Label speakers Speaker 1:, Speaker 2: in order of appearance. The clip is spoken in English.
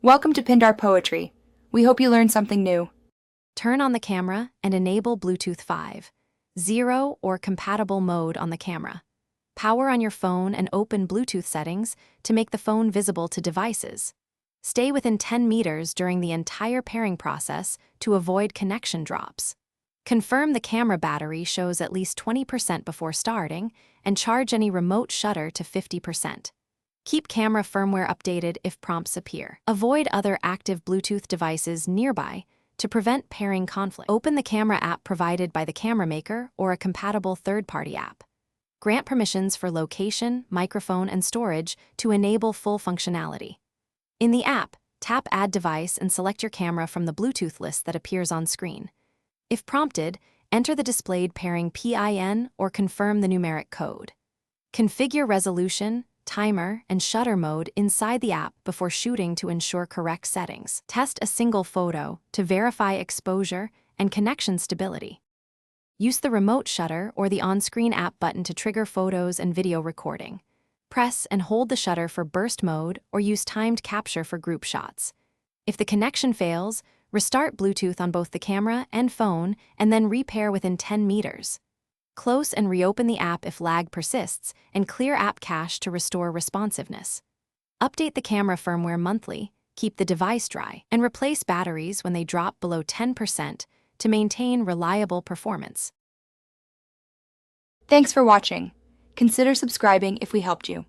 Speaker 1: Welcome to Pindar Poetry. We hope you learned something new.
Speaker 2: Turn on the camera and enable Bluetooth 5.0 or compatible mode on the camera. Power on your phone and open Bluetooth settings to make the phone visible to devices. Stay within 10 meters during the entire pairing process to avoid connection drops. Confirm the camera battery shows at least 20% before starting and charge any remote shutter to 50%. Keep camera firmware updated if prompts appear. Avoid other active Bluetooth devices nearby to prevent pairing conflict. Open the camera app provided by the camera maker or a compatible third-party app. Grant permissions for location, microphone, and storage to enable full functionality. In the app, tap Add Device and select your camera from the Bluetooth list that appears on screen. If prompted, enter the displayed pairing PIN or confirm the numeric code. Configure resolution, timer, and shutter mode inside the app before shooting to ensure correct settings. Test a single photo to verify exposure and connection stability. Use the remote shutter or the on-screen app button to trigger photos and video recording. Press and hold the shutter for burst mode or use timed capture for group shots. If the connection fails, restart Bluetooth on both the camera and phone and then repair within 10 meters. Close and reopen the app if lag persists and clear app cache to restore responsiveness. Update the camera firmware monthly, keep the device dry, and replace batteries when they drop below 10% to maintain reliable performance.
Speaker 1: Thanks for watching. Consider subscribing if we helped you.